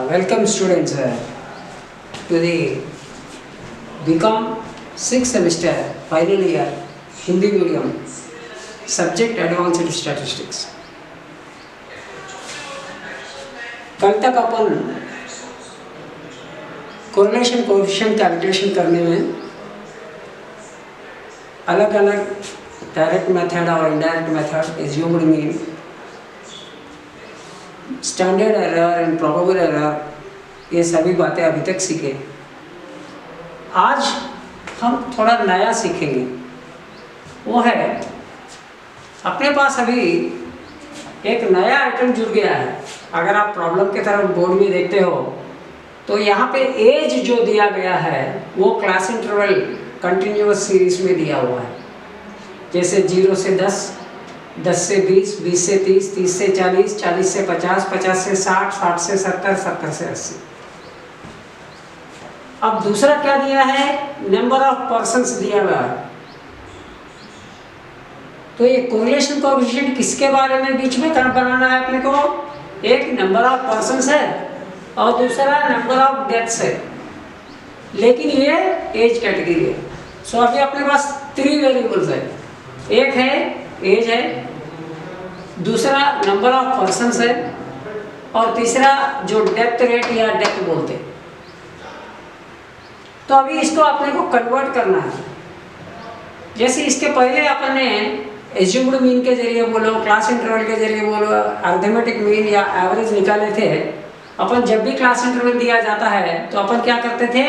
Welcome students to the BCom 6th semester final year Hindi medium subject advanced statistics. कल तक अपन correlation coefficient calculation करने में अलग अलग डायरेक्ट मेथड और indirect method, assumed mean, standard error and probable error, ये सभी बातें अभी तक सीखे। आज हम थोड़ा नया सीखेंगे। वो है, अपने पास अभी एक नया आइटम जुड़ गया है। अगर आप प्रॉब्लम की तरफ बोर्ड में देखते हो तो यहाँ पे एज जो दिया गया है वो क्लास इंटरवल कंटिन्यूअस सीरीज में दिया हुआ है। जैसे 0 से 10, 10 से 20, 20 से 30, 30 से 40, 40 से 50, 50 से 60, 60 से 70, 70 से 80। अब दूसरा क्या दिया है? नंबर ऑफ पर्सन्स दिया हुआ है। तो ये कोरिलेशन कोएफिशिएंट किसके बारे में बीच में बनाना है अपने को? एक नंबर ऑफ पर्सन्स है और दूसरा नंबर ऑफ डेथ्स है, लेकिन ये एज कैटेगरी है। सो अभी अपने पास 3 वेरिएबल्स है। एक है एज है, दूसरा नंबर ऑफ पर्सन्स है और तीसरा जो डेथ रेट या डेथ बोलते हैं। तो अभी इसको अपने को कन्वर्ट करना है। जैसे इसके पहले अपन ने एज्यूम्ड मीन के जरिए बोलो, क्लास इंटरवल के जरिए बोलो, अरिथमेटिक मीन या एवरेज निकाले थे। अपन जब भी क्लास इंटरवल दिया जाता है तो अपन क्या करते थे?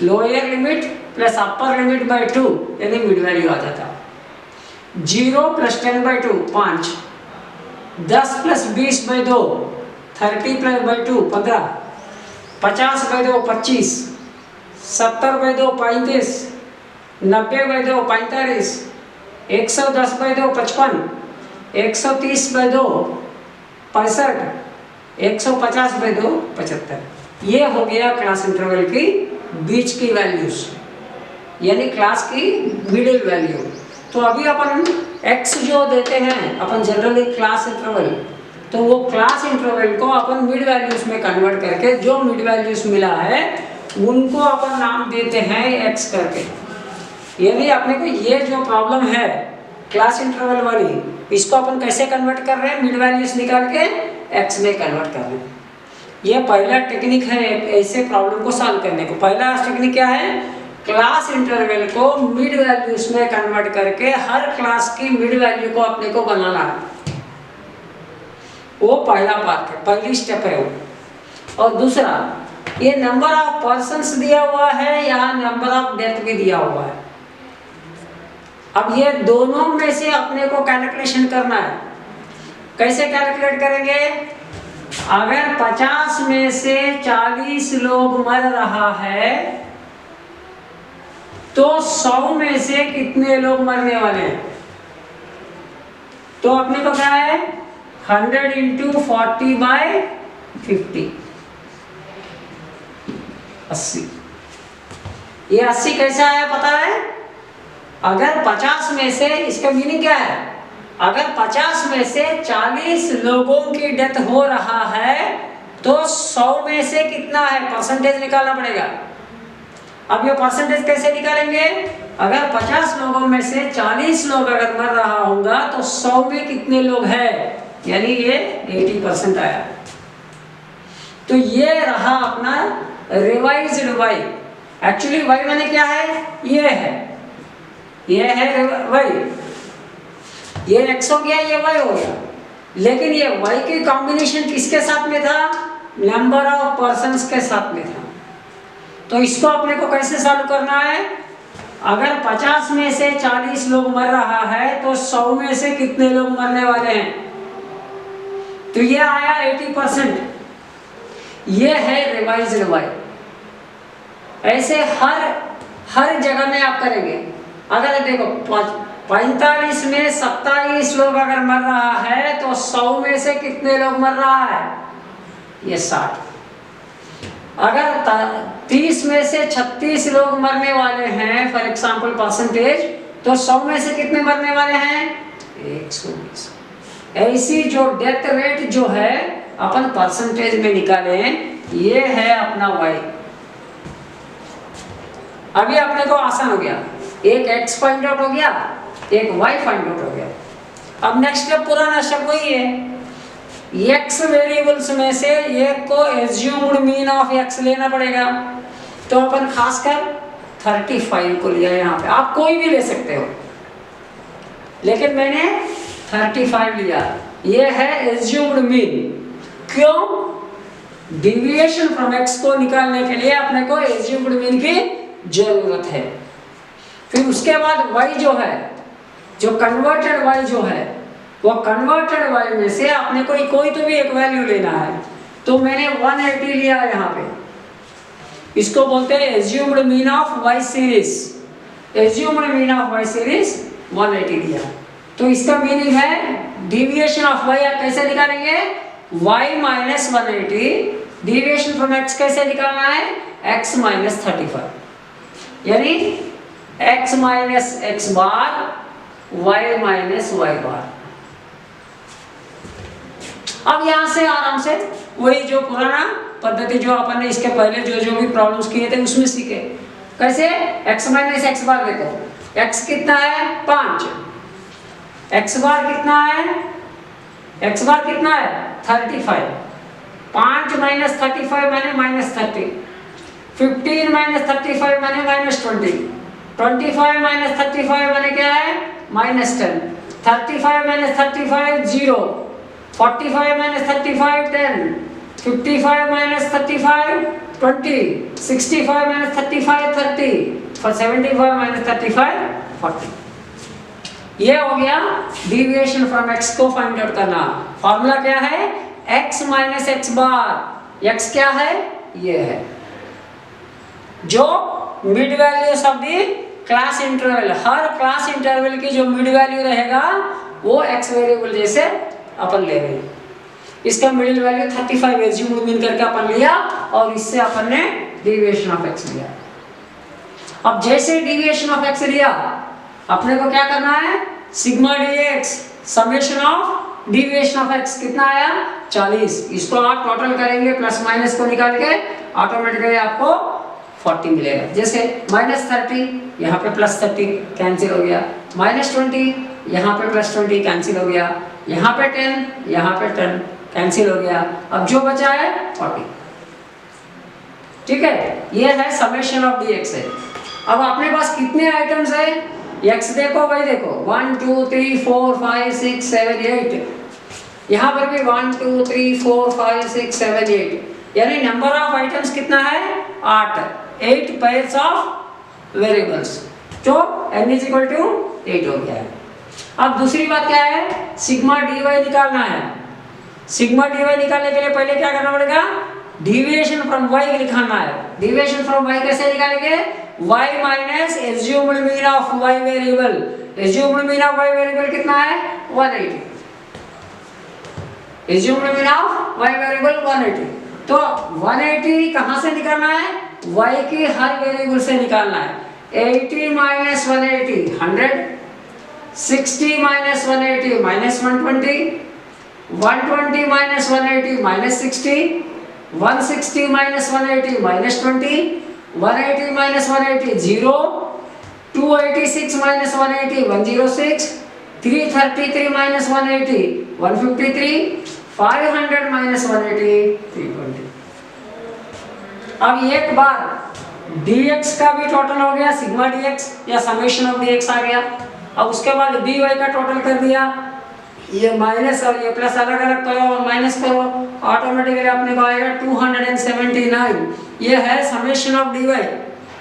Lower limit plus upper limit by 2 यानी मिड वैल्यू आ जाता। 0 प्लस 10/2 5, 10 प्लस 20/2 30 प्लस बाई 2 15, 50/2 25, 70/2 35, 90/2 45, 110/2 55, 130/2 65, 150/2 75। ये हो गया क्लास इंटरवल की बीच की वैल्यूज, यानी क्लास की मिडिल वैल्यू। तो अभी अपन x जो देते हैं अपन जनरली क्लास इंटरवल, तो वो क्लास इंटरवल को अपन मिड वैल्यूज में कन्वर्ट करके जो मिड वैल्यूज मिला है उनको अपन नाम देते हैं x करके। यानी अपने को ये जो प्रॉब्लम है क्लास इंटरवल वाली, इसको अपन कैसे कन्वर्ट कर रहे हैं? मिड वैल्यूज निकाल के x में कन्वर्ट कर रहे हैं। ये पहला टेक्निक है ऐसे प्रॉब्लम को सॉल्व करने को। पहला टेक्निक क्या है? क्लास इंटरवल को मिड वैल्यूज में कन्वर्ट करके हर क्लास की मिड वैल्यू को अपने को बनाना है। वो पहला पार्ट है, पहली स्टेप है वो। और दूसरा, ये नंबर ऑफ पर्सन्स दिया हुआ है या नंबर ऑफ डेथ भी दिया हुआ है। अब ये दोनों में से अपने को कैलकुलेशन करना है। कैसे कैलकुलेट करेंगे? अगर 50 में से 40 लोग मर रहा है तो 100 में से कितने लोग मरने वाले हैं? तो अपने को क्या है? 100 × 40/50 80। ये 80 कैसा है पता है? अगर 50 में से, इसका मीनिंग क्या है? अगर 50 में से 40 लोगों की डेथ हो रहा है तो 100 में से कितना है परसेंटेज निकालना पड़ेगा। अब ये परसेंटेज कैसे निकालेंगे? अगर 50 लोगों में से 40 लोग अगर मर रहा होगा तो 100 में कितने लोग हैं, यानी ये 80% आया। तो ये रहा अपना रिवाइज्ड y। एक्चुअली y माने क्या है? ये है y। ये x हो गया, ये y हो गया। लेकिन ये y की कॉम्बिनेशन किसके साथ में था? नंबर ऑफ पर्सन्स के साथ में था। तो इसको अपने को कैसे सॉल्व करना है? अगर 50 में से 40 लोग मर रहा है तो 100 में से कितने लोग मरने वाले हैं? तो ये आया 80%। ये है रिवाइज्ड y। ऐसे हर जगह में आप करेंगे। अगर देखो 45 में 27 लोग अगर मर रहा है तो 100 में से कितने लोग मर रहा है? ये 60। अगर 30 में से 36 लोग मरने वाले हैं फॉर एग्जाम्पल परसेंटेज, तो 100 में से कितने मरने वाले हैं? 120। ऐसी जो डेथ रेट जो है अपन परसेंटेज में निकालें ये है अपना y। अभी अपने को आसान हो गया, एक x फाइंड आउट हो गया, एक y फाइंड आउट हो गया। अब नेक्स्ट स्टेप, पुराना स्टेप वही है, x वेरिएबल्स में से एक को एज्यूम्ड मीन ऑफ x लेना पड़ेगा। तो अपन खासकर 35 को लिया यहाँ पे, आप कोई भी ले सकते हो, लेकिन मैंने 35 लिया। ये है एज्यूम्ड मीन। क्यों? डिविएशन फ्रॉम x को निकालने के लिए अपने को एज्यूम्ड मीन की जरूरत है। फिर उसके बाद y जो है, जो कन्वर्टेड y जो है, वो कन्वर्टेड y में से अपने को कोई तो भी एक वैल्यू लेना है। तो मैंने 180 लिया यहाँ पे, इसको बोलते हैं assumed mean of y series. Assumed mean of y series 180 लिया। तो इसका मीनिंग है डिविएशन ऑफ y आप कैसे निकालेंगे, y minus 180, deviation from x कैसे निकालना है, x माइनस 35, यानी x माइनस x बार, y माइनस y बार। अब यहां से आराम से वही जो पुराना पद्धति जो अपन ने इसके पहले जो भी प्रॉब्लम्स किए थे उसमें सीखे। कैसे? x माइनस x बार देखो, x कितना है 5, x बार कितना है, x बार कितना है 35, 5 माइनस 35 मैंने माइनस 30, 15 माइनस 35 मैंने माइनस 20, 25 माइनस 35 मैंने क्या है minus 10, 35 minus 35 0, 45 minus 35 10, 55 minus 35 20, 65 minus 35 30, 75 minus 35 40। ये हो गया डिविएशन फ्रॉम x को फाइंड आउट करना। फॉर्मूला क्या है, x माइनस x बार। x क्या है, ये है जो mid values of the class interval. Her class interval की जो मिड वैल्यू रहेगा वो x वेरिएबल जैसे अपन ले रहे हैं। इसका मिडिल वैल्यू 35 एज्यूम्ड मीन करके अपन लिया और इससे अपन ने डिविएशन ऑफ x लिया। अब जैसे डिविएशन ऑफ x लिया, अपने को क्या करना है, sigma dx summation of deviation of x कितना आया 40। इसको आप टोटल करेंगे प्लस माइनस को निकाल के, ऑटोमेटिकली आपको 40 मिलेगा। जैसे माइनस 30 यहाँ पे प्लस 30 कैंसिल हो गया, माइनस 20 यहाँ पे प्लस 20 कैंसिल हो गया, यहाँ पे 10 यहाँ पे 10 कैंसिल हो गया। अब जो बचा है 40। ठीक है, ये है समेशन ऑफ dx है। अब अपने पास कितने आइटम्स है, x देखो y देखो, 1 2 3 4 5 6 7 8, यहाँ पर भी 1 2 3 4 5 6 7 8, यानी नंबर ऑफ आइटम्स कितना है 8 पेयर्स ऑफ वेरिएबल्स, जो n = 8 हो गया है। अब दूसरी बात क्या है, सिग्मा dy निकालना है। सिग्मा dy निकालने के लिए पहले क्या करना पड़ेगा, डिविएशन फ्रॉम y निकालना है। डिविएशन फ्रॉम y कैसे निकालेंगे, y minus assumed mean of y variable. Assumed mean of y variable कितना है 180, assumed mean of y variable 180। तो 180 कहां से निकालना है, y की हर वेरिएबल से निकालना है। 80 minus 180 100, 60 minus 180 minus 120, 120 minus 180 minus 60, 160 minus 180 minus 20, 180 minus 180 0, 286 minus 180 106, 333 minus 180 153, 500 minus 180 320। अब एक बार dx का भी टोटल हो गया, सिग्मा dx या समेशन ऑफ dx आ गया। अब उसके बाद dy का टोटल कर दिया, ये माइनस और ये प्लस अलग अलग करो और माइनस करो, ऑटोमेटिकली अपने को आएगा 279। ये है समेशन ऑफ dy,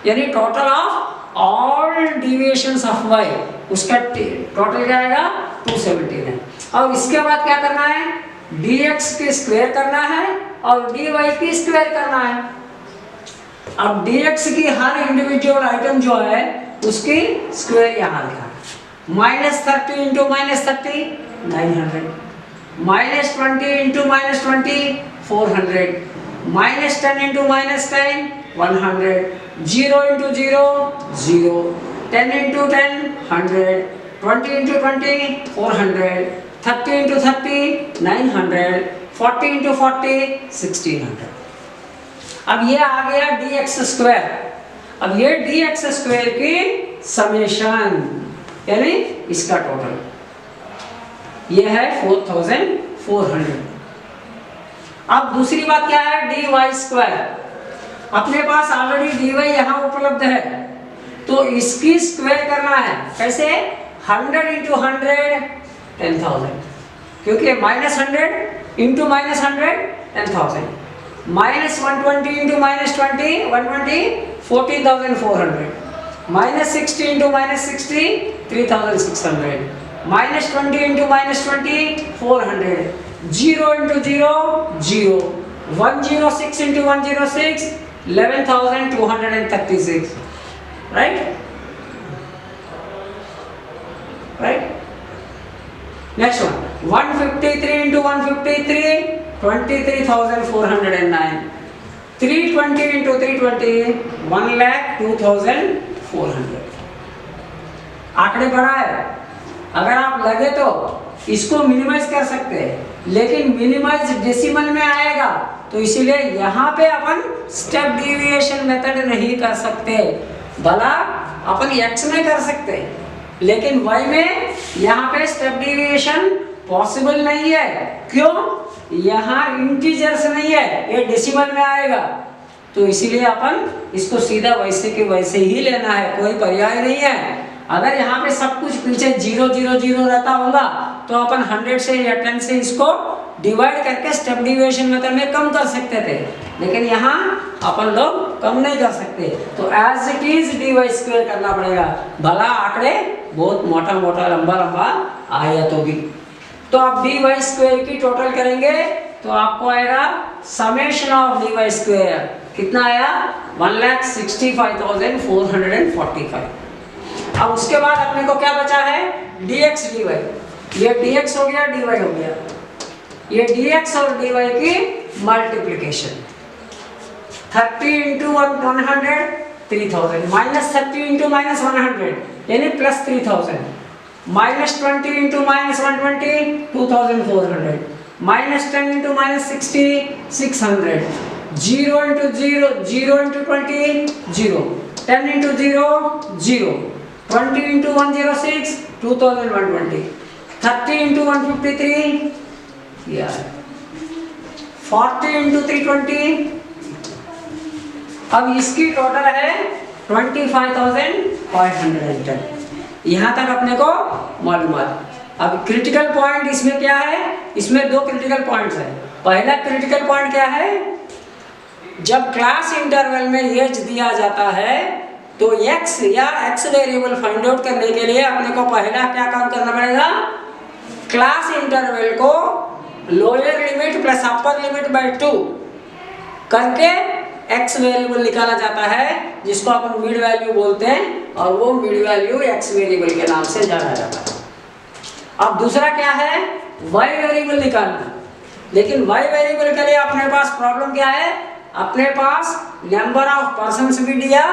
यानी total of all deviations of y, उसका टोटल क्या आएगा 217 है। और इसके बाद क्या करना है, dx की स्क्वायर करना है और dy की स्क्वायर करना है। अब dx की हर इंडिविजुअल आइटम जो है उसकी स्क्वायर यहाँ लिखा है। Minus 30 into minus 30 900, minus 20 into minus 20 400, minus 10 into minus 10 100, 0 into 0 0, 10 into 10 100, 20 into 20 400, 30 into 30 900, 40 into 40 1600। अब ये आ गया dx²। अब ये dx² की समेशन यानी इसका टोटल ये है 4400। अब दूसरी बात क्या है, dy²। अपने पास ऑलरेडी dy यहाँ उपलब्ध है, तो इसकी स्क्वायर करना है। कैसे? 100 × 100 10,000, क्योंकि -100 into -100 10,000, -120 into -20 120 14,400, -60 into -60 3,600, -20 into -20 400, 0 into 0 0, 106 into 106 11,236, right? Next one, 153 into 153 23,409, 320 into 320 1,02,400। आंकड़े बड़ा है, अगर आप लगे तो इसको मिनिमाइज कर सकते हैं, लेकिन मिनिमाइज डेसिमल में आएगा, तो इसीलिए यहाँ पे अपन स्टेप डिविएशन मेथड नहीं कर सकते। भला अपन x में कर सकते, लेकिन y में यहाँ पे स्टेप डिविएशन पॉसिबल नहीं है। क्यों? यहाँ इंटीजर्स नहीं है, ये डेसिमल में आएगा, तो इसीलिए अपन इसको सीधा वैसे के वैसे ही लेना है, कोई पर्याय नहीं है। अगर यहाँ पे सब कुछ पीछे 0 0 0 रहता होगा तो अपन 100 से या 10 से इसको डिवाइड करके स्टेप डिविएशन मेथड में कम कर सकते थे, लेकिन यहाँ अपन लोग कम नहीं कर सकते, तो एज इट इज dy² करना पड़ेगा, भला आंकड़े बहुत मोटा मोटा लंबा लंबा आया तो भी। तो आप dy² की टोटल करेंगे तो आपको आएगा समेशन ऑफ dy², कितना आया? 1,65,445। अब उसके बाद अपने को क्या बचा है? dx dy। ये dx हो गया, dy हो गया, ये dx और dy की मल्टीप्लिकेशन। 30 इंटू 100 3,000, -30 इंटू -100 यानी +3,000, -20 into -120 2,400, -10 into -60 600, 0 into 0 0 into 20 0, 10 into 0 0, 20 into 106 2,120, 30 into 153 40 into 320। अब इसकी टोटल है 25,510। यहाँ तक अपने को मालूमात। अब क्रिटिकल पॉइंट इसमें क्या है? इसमें दो क्रिटिकल पॉइंट्स है। पहला क्रिटिकल पॉइंट क्या है? जब क्लास इंटरवल में एज दिया जाता है तो x या x वेरिएबल फाइंड आउट करने के लिए अपने को पहला क्या काम करना पड़ेगा? क्लास इंटरवल को lower limit plus upper limit by 2 करके x वेरिएबल निकाला जाता है, जिसको अपन मिड वैल्यू बोलते हैं, और वो मिड वैल्यू x वेरिएबल के नाम से जाना जाता है। अब दूसरा क्या है? y वेरिएबल निकालना। लेकिन y वेरिएबल के लिए अपने पास प्रॉब्लम क्या है? अपने पास नंबर ऑफ पर्सन्स भी दिया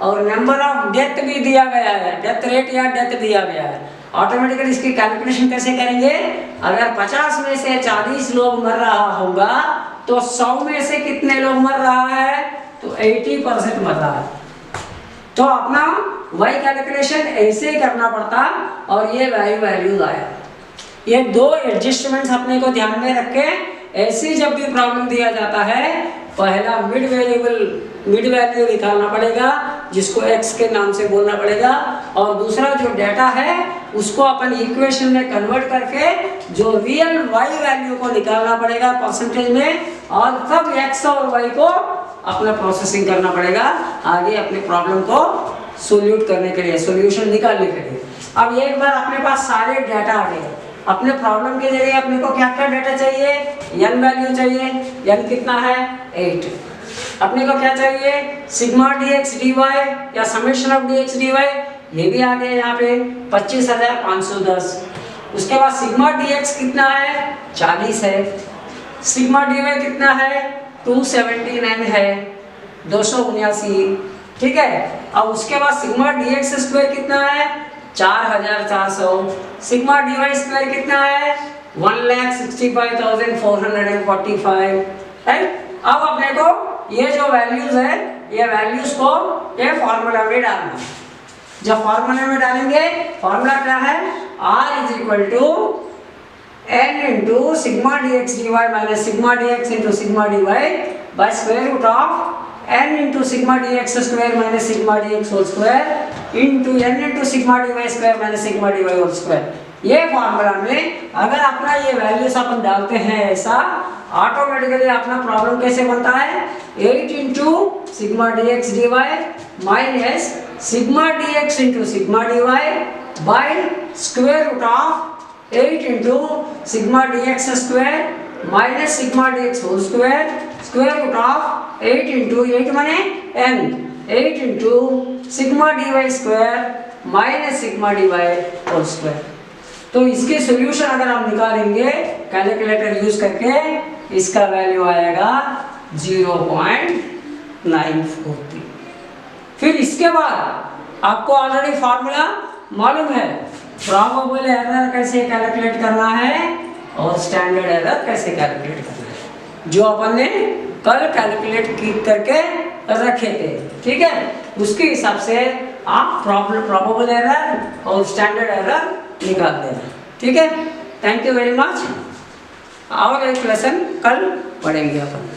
और नंबर ऑफ डेथ भी दिया गया है, डेथ रेट या डेथ दिया गया है। ऑटोमेटिकली इसकी कैलकुलेशन कैसे करेंगे? अगर 50 में से 40 लोग मर रहा होगा तो 100 में से कितने लोग मर रहा है? तो 80% मर रहा है। तो अपना y कैलकुलेशन ऐसे ही करना पड़ता और ये वैल्यूज आया। ये दो एडजस्टमेंट्स अपने को ध्यान में रख के ऐसी जब भी प्रॉब्लम दिया जाता है, पहला मिड वैल्यू निकालना पड़ेगा, जिसको x के नाम से बोलना पड़ेगा, और दूसरा जो डेटा है उसको अपन इक्वेशन में कन्वर्ट करके जो रियल y वैल्यू को निकालना पड़ेगा परसेंटेज में, और तब x और y को अपना प्रोसेसिंग करना पड़ेगा आगे अपने प्रॉब्लम को सोल्यूट करने के लिए, सोल्यूशन निकालने के लिए। अब एक बार अपने पास सारे डेटा आ गए, अपने प्रॉब्लम के जरिए अपने को क्या क्या डेटा चाहिए? n वैल्यू चाहिए, n कितना है? 8। अपने को क्या चाहिए? सिग्मा dx dy या समेशन ऑफ dx dy, ये भी आ गया यहाँ पे 25,510। उसके बाद सिग्मा dx कितना है? 40 है। सिग्मा dy कितना है? 279 है, 279, ठीक है। अब उसके बाद सिग्मा dx² कितना है? 4,400। सिग्मा dy² कितना है? 1,65,445, राइट। अब अपने को ये जो वैल्यूज है ये वैल्यूज को ये फॉर्मूला में डालना है। जब फॉर्मूला में डालेंगे फॉर्मूला क्या है, r is equal to n into sigma d x d y minus sigma d x into sigma d y by square root of n into sigma d x square minus sigma d x whole square into n into sigma d y square minus sigma d y whole square. ये formula में अगर अपना ये values अपन डालते हैं ऐसा automatically अपना problem कैसे बनता है, 8 into sigma d x d y minus sigma d x into sigma d y by square root of 8 into sigma d x square minus sigma d x whole square square root of 8 into 8 माने n 8 into sigma d y square minus sigma d y whole square. तो इसके solution अगर हम निकालेंगे calculator use करके इसका value आएगा 0.943। फिर इसके बाद आपको ऑलरेडी फॉर्मूला मालूम है, प्रोबेबल एरर कैसे कैलकुलेट करना है और स्टैंडर्ड एरर कैसे कैलकुलेट करना है, जो अपन ने कल कैलकुलेट करके रखे थे। ठीक है, उसके हिसाब से आप प्रोबेबल एरर और स्टैंडर्ड एरर निकाल देना। ठीक है, थैंक यू वेरी मच। और एक लेसन कल पढ़ेंगे अपन।